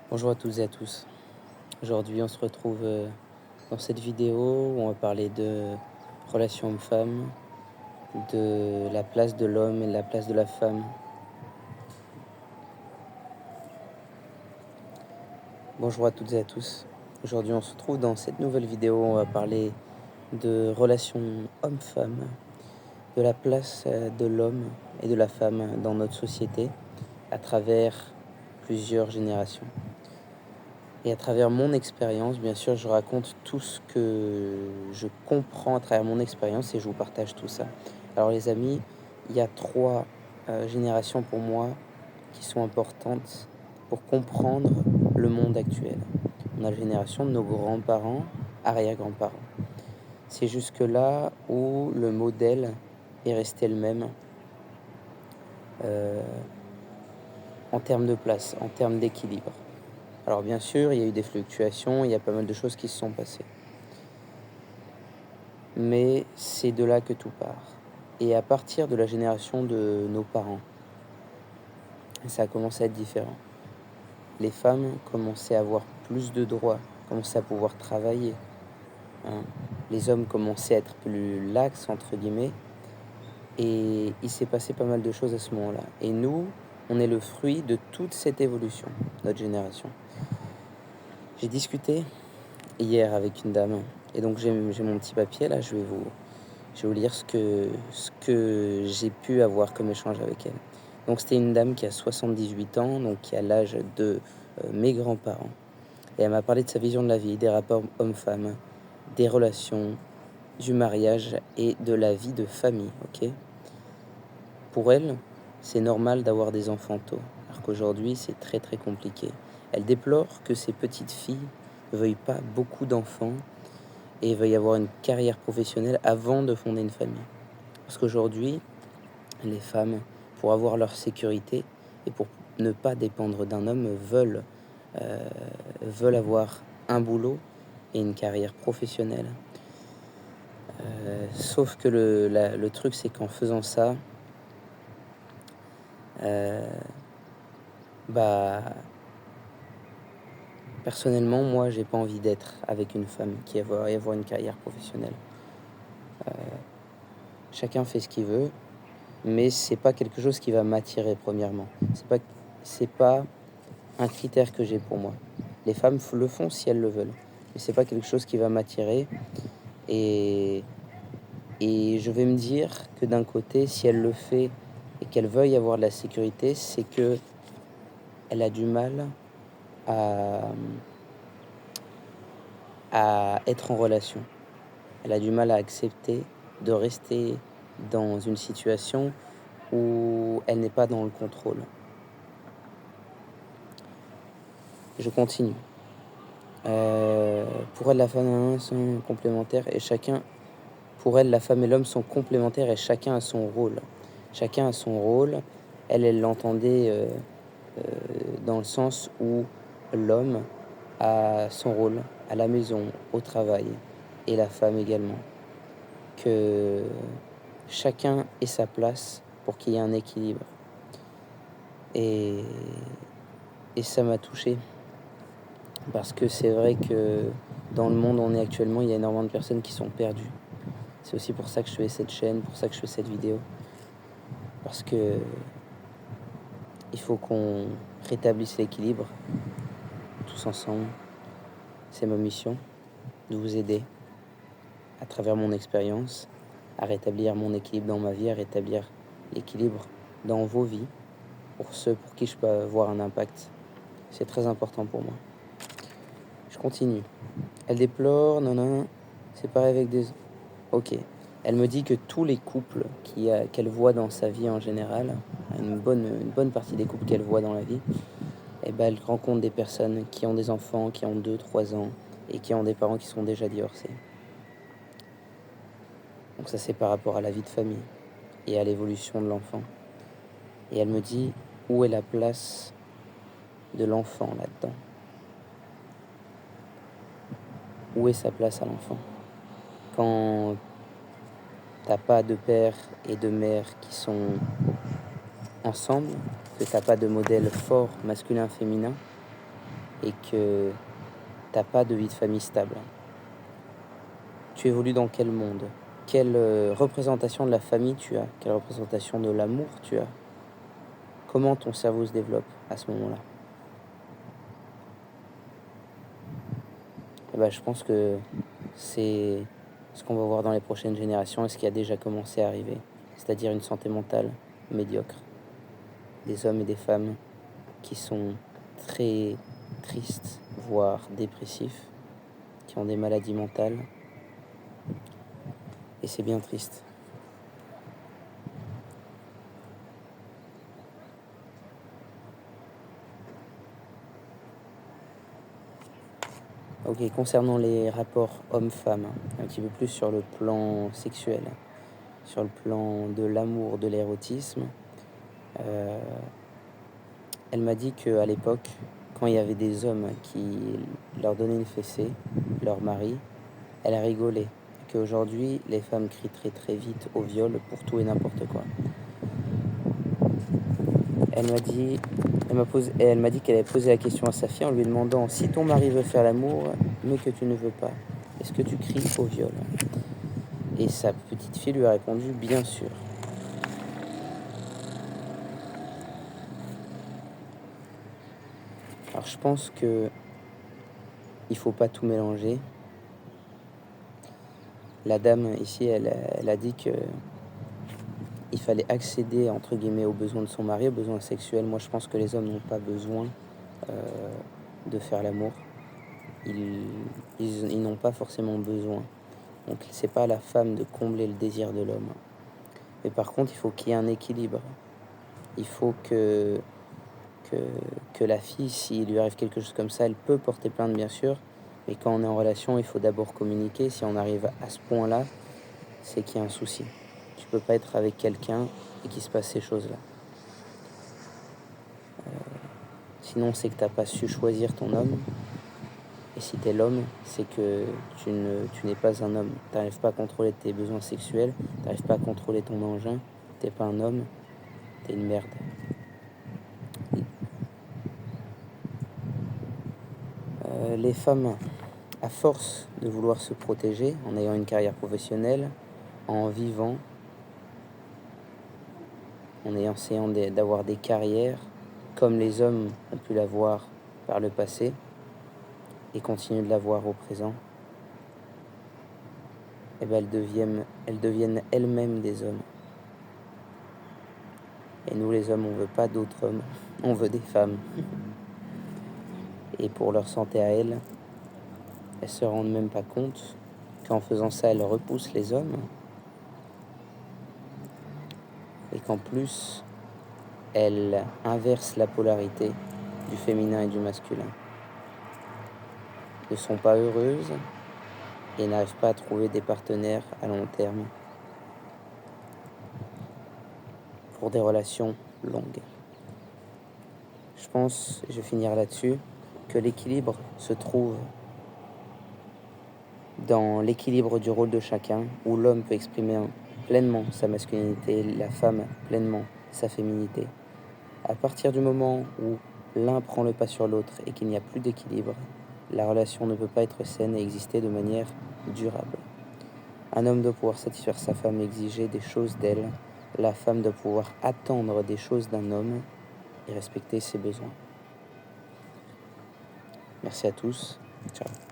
Bonjour à toutes et à tous. Aujourd'hui, on se retrouve dans cette vidéo où on va parler de relations hommes-femmes, de la place de l'homme et de la place de la femme. Bonjour à toutes et à tous. Aujourd'hui, on se retrouve dans cette nouvelle vidéo où on va parler de relations hommes-femmes, de la place de l'homme et de la femme dans notre société à travers plusieurs générations. Et à travers mon expérience, bien sûr, je raconte tout ce que je comprends à travers mon expérience et je vous partage tout ça. Alors les amis, il y a trois générations pour moi qui sont importantes pour comprendre le monde actuel. On a la génération de nos grands-parents, arrière-grands-parents. C'est jusque-là où le modèle est resté le même euh, en termes de place, en termes d'équilibre. Alors bien sûr, il y a eu des fluctuations, il y a pas mal de choses qui se sont passées. Mais c'est de là que tout part. Et à partir de la génération de nos parents, ça a commencé à être différent. Les femmes commençaient à avoir plus de droits, commençaient à pouvoir travailler. Hein. Les hommes commençaient à être plus laxes, entre guillemets. Et il s'est passé pas mal de choses à ce moment-là. Et nous, on est le fruit de toute cette évolution, notre génération. J'ai discuté hier avec une dame. Et donc j'ai mon petit papier là, je vais vous lire ce que j'ai pu avoir comme échange avec elle. Donc c'était une dame qui a 78 ans, donc qui a l'âge de mes grands-parents. Et elle m'a parlé de sa vision de la vie, des rapports hommes-femmes, des relations, du mariage et de la vie de famille, ok? Pour elle, c'est normal d'avoir des enfants tôt, alors qu'aujourd'hui c'est très très compliqué. Elle déplore que ses petites filles ne veuillent pas beaucoup d'enfants et veuillent avoir une carrière professionnelle avant de fonder une famille. Parce qu'aujourd'hui, les femmes, pour avoir leur sécurité et pour ne pas dépendre d'un homme, veulent avoir un boulot et une carrière professionnelle. Sauf que le truc, c'est qu'en faisant ça, personnellement, moi, j'ai pas envie d'être avec une femme qui va avoir une carrière professionnelle. Chacun fait ce qu'il veut, mais c'est pas quelque chose qui va m'attirer premièrement. C'est pas un critère que j'ai pour moi. Les femmes le font si elles le veulent, mais c'est pas quelque chose qui va m'attirer. Et, et je vais me dire que d'un côté, si elle le fait et qu'elle veuille avoir de la sécurité, c'est que elle a du mal à, à être en relation. Elle a du mal à accepter de rester dans une situation où elle n'est pas dans le contrôle. Je continue. Pour elle, la femme et l'homme sont complémentaires et chacun... Pour elle, la femme et l'homme sont complémentaires et chacun a son rôle. Chacun a son rôle. Elle l'entendait dans le sens où l'homme a son rôle à la maison, au travail, et la femme également. Que chacun ait sa place pour qu'il y ait un équilibre. Et ça m'a touché. Parce que c'est vrai que dans le monde où on est actuellement, il y a énormément de personnes qui sont perdues. C'est aussi pour ça que je fais cette chaîne, pour ça que je fais cette vidéo. Parce que il faut qu'on rétablisse l'équilibre tous ensemble. C'est ma mission de vous aider à travers mon expérience à rétablir mon équilibre dans ma vie, à rétablir l'équilibre dans vos vies pour ceux pour qui je peux avoir un impact. C'est très important pour moi. Je continue. Elle déplore, non, c'est pareil avec des... Ok. Elle me dit que tous les couples qu'elle voit dans sa vie en général, une bonne partie des couples qu'elle voit dans la vie, eh ben, elle rencontre des personnes qui ont des enfants, qui ont 2-3 ans, et qui ont des parents qui sont déjà divorcés. Donc ça, c'est par rapport à la vie de famille et à l'évolution de l'enfant. Et elle me dit, où est la place de l'enfant là-dedans? Où est sa place à l'enfant? Quand t'as pas de père et de mère qui sont ensemble, que t'as pas de modèle fort masculin-féminin, et que t'as pas de vie de famille stable. Tu évolues dans quel monde? Quelle représentation de la famille tu as? Quelle représentation de l'amour tu as? Comment ton cerveau se développe à ce moment-là? Et ben, je pense que c'est ce qu'on va voir dans les prochaines générations et ce qui a déjà commencé à arriver, c'est-à-dire une santé mentale médiocre. Des hommes et des femmes qui sont très tristes, voire dépressifs, qui ont des maladies mentales. Et c'est bien triste. Ok, concernant les rapports hommes-femmes, un petit peu plus sur le plan sexuel, sur le plan de l'amour, de l'érotisme, euh, elle m'a dit qu'à l'époque, quand il y avait des hommes qui leur donnaient une fessée, leur mari, elle a rigolé. Qu'aujourd'hui, les femmes crient très très vite au viol pour tout et n'importe quoi. Elle m'a dit, elle m'a dit qu'elle avait posé la question à sa fille en lui demandant si ton mari veut faire l'amour, mais que tu ne veux pas, est-ce que tu cries au viol? Et sa petite fille lui a répondu bien sûr. Alors je pense que il faut pas tout mélanger. La dame ici, elle a dit que il fallait accéder entre guillemets aux besoins de son mari, aux besoins sexuels. Moi, je pense que les hommes n'ont pas besoin de faire l'amour. Ils n'ont pas forcément besoin. Donc, c'est pas à la femme de combler le désir de l'homme. Mais par contre, il faut qu'il y ait un équilibre. Il faut que, que la fille, s'il lui arrive quelque chose comme ça, elle peut porter plainte, bien sûr. Mais quand on est en relation, il faut d'abord communiquer. Si on arrive à ce point-là, c'est qu'il y a un souci. Tu peux pas être avec quelqu'un et qu'il se passe ces choses-là. Sinon, c'est que tu n'as pas su choisir ton homme. Et si tu es l'homme, c'est que tu n'es pas un homme. Tu n'arrives pas à contrôler tes besoins sexuels, tu n'arrives pas à contrôler ton engin. Tu n'es pas un homme, tu es une merde. Les femmes, à force de vouloir se protéger, en ayant une carrière professionnelle, en vivant, en essayant d'avoir des carrières, comme les hommes ont pu l'avoir par le passé, et continuent de l'avoir au présent, eh ben elles deviennent elles-mêmes des hommes. Et nous les hommes, on veut pas d'autres hommes, on veut des femmes. Et pour leur santé à elles se rendent même pas compte qu'en faisant ça, elles repoussent les hommes. Et qu'en plus, elles inversent la polarité du féminin et du masculin. Ne sont pas heureuses et n'arrivent pas à trouver des partenaires à long terme pour des relations longues. Je pense, je vais finir là-dessus, que l'équilibre se trouve dans l'équilibre du rôle de chacun, où l'homme peut exprimer pleinement sa masculinité, la femme pleinement sa féminité. À partir du moment où l'un prend le pas sur l'autre et qu'il n'y a plus d'équilibre, la relation ne peut pas être saine et exister de manière durable. Un homme doit pouvoir satisfaire sa femme et exiger des choses d'elle. La femme doit pouvoir attendre des choses d'un homme et respecter ses besoins. Merci à tous. Ciao.